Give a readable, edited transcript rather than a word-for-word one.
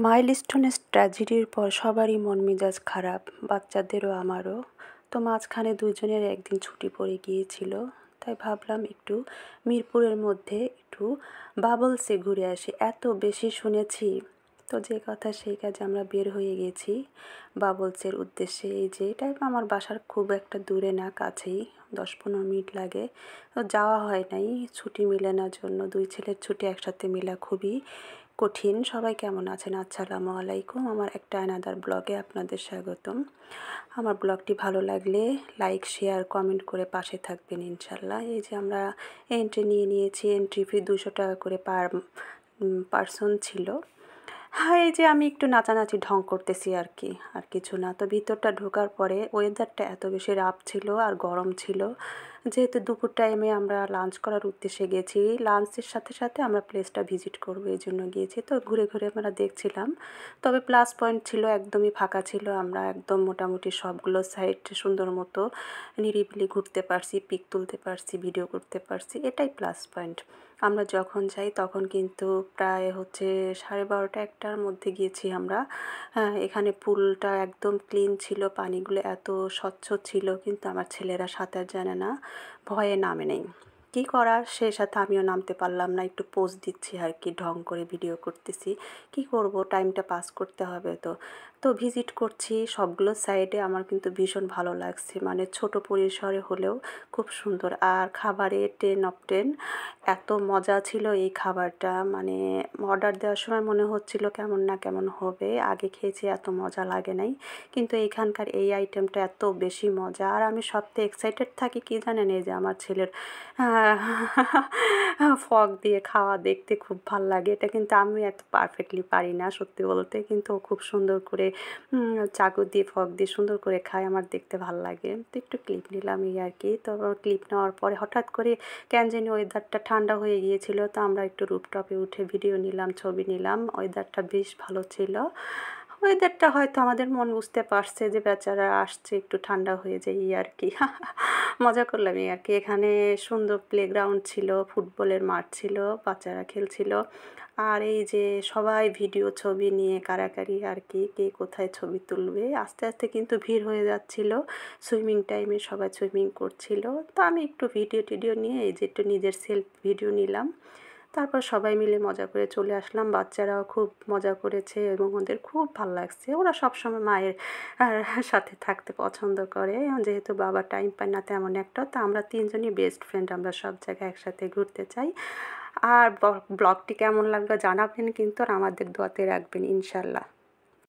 মাইলস্টোনের ট্র্যাজেডির পর সবারই মন মেজাজ খারাপ, বাচ্চাদেরও আমারও। তো মাঝখানে দুজনের একদিন ছুটি পড়ে গিয়েছিল, তাই ভাবলাম একটু মিরপুরের মধ্যে একটু বাবলসে ঘুরে আসি। এত বেশি শুনেছি, তো যে কথা সেই কাজে আমরা বের হয়ে গেছি বাবলসের উদ্দেশ্যে। এই যে এটা আমার বাসার খুব একটা দূরে না, কাছেই, 10-15 মিনিট লাগে। তো যাওয়া হয় নাই, ছুটি মিলে না জন্য। দুই ছেলের ছুটি একসাথে মেলা খুবই কঠিন। সবাই কেমন আছেন? আসসালামু আলাইকুম। আমার একটা অ্যানাদার ব্লগে আপনাদের স্বাগতম। আমার ব্লগটি ভালো লাগলে লাইক, শেয়ার, কমেন্ট করে পাশে থাকবেন ইনশাল্লাহ। এই যে আমরা এন্ট্রি নিয়েছি, এন্ট্রি ফি 200 টাকা করে পার পার্সন ছিল। হ্যাঁ, এই যে আমি একটু নাচানাচি ঢং করতেছি আর কি, আর কিছু না। তো ভিতরটা ঢোকার পরে ওয়েদারটা এত বেশি রাফ ছিল আর গরম ছিল, যেহেতু দুপুর টাইমে আমরা লাঞ্চ করার উদ্দেশ্যে গেছি। লাঞ্চের সাথে সাথে আমরা প্লেসটা ভিজিট করবো এই জন্য গিয়েছি। তো ঘুরে ঘুরে আমরা দেখছিলাম, তবে প্লাস পয়েন্ট ছিল একদমই ফাঁকা ছিল। আমরা একদম মোটামুটি সবগুলো সাইড সুন্দর মতো নিরিবিলি ঘুরতে পারছি, পিক তুলতে পারছি, ভিডিও করতে পারছি, এটাই প্লাস পয়েন্ট। আমরা যখন যাই তখন কিন্তু প্রায় 12:30-1টার মধ্যে গিয়েছি আমরা। এখানে পুলটা একদম ক্লিন ছিল, পানিগুলো এত স্বচ্ছ ছিল, কিন্তু আমার ছেলেরা সাঁতার জানে না, ভয়ে নামে নেই। কী করার, সে সাথে আমিও নামতে পারলাম না, একটু পোজ দিচ্ছি আর কি, ঢং করে ভিডিও করতেছি। কি করব, টাইমটা পাস করতে হবে। তো ভিজিট করছি সবগুলো সাইডে। আমার কিন্তু ভীষণ ভালো লাগছে, মানে ছোট পরিসরে হলেও খুব সুন্দর। আর খাবারে 10/10, এত মজা ছিল এই খাবারটা, মানে অর্ডার দেওয়ার সময় মনে হচ্ছিল কেমন না কেমন হবে। আগে খেয়েছি, এত মজা লাগে নাই, কিন্তু এইখানকার এই আইটেমটা এত বেশি মজা। আর আমি সবথেকে এক্সাইটেড থাকি কি জানেন, এই যে আমার ছেলের ফগ দিয়ে খাওয়া দেখতে খুব ভাল লাগে। এটা কিন্তু আমি এত পারফেক্টলি পারি না সত্যি বলতে, কিন্তু ও খুব সুন্দর করে চাকু দিয়ে ফগ দিয়ে সুন্দর করে খায়, আমার দেখতে ভাল লাগে। তো একটু ক্লিপ নিলাম এই আর কি। তো ক্লিপ নেওয়ার পরে হঠাৎ করে কেন জানি ওয়েদারটা ঠান্ডা হয়ে গিয়েছিল, তো আমরা একটু রুফটপে উঠে ভিডিও নিলাম, ছবি নিলাম। ওয়েদারটা বেশ ভালো ছিল। ওয়েদারটা হয়তো আমাদের মন বুঝতে পারছে যে বেচারা আসছে, একটু ঠান্ডা হয়ে যায় এই আর কি। মজা করলাম এই আর কি। এখানে সুন্দর প্লেগ্রাউন্ড ছিল, ফুটবলের মাঠ ছিল, বাচ্চারা খেলছিল। আর এই যে সবাই ভিডিও ছবি নিয়ে কাড়াকাড়ি আর কি, কে কোথায় ছবি তুলবে। আস্তে আস্তে কিন্তু ভিড় হয়ে যাচ্ছিল, সুইমিং টাইমে সবাই সুইমিং করছিল। তো আমি একটু ভিডিও টিডিও নিয়ে এই যে একটু নিজের সেলফ ভিডিও নিলাম। তারপর সবাই মিলে মজা করে চলে আসলাম। বাচ্চারাও খুব মজা করেছে এবং ওদের খুব ভাল লাগছে। ওরা সবসময় মায়ের সাথে থাকতে পছন্দ করে, যেহেতু বাবা টাইম পায় না তেমন একটা। তো আমরা তিনজনই বেস্ট ফ্রেন্ড, আমরা সব জায়গায় একসাথে ঘুরতে চাই। আর ব্লগটি কেমন লাগলো জানাবেন কিন্তু, আর আমাদের দোয়াতে রাখবেন ইনশাল্লাহ।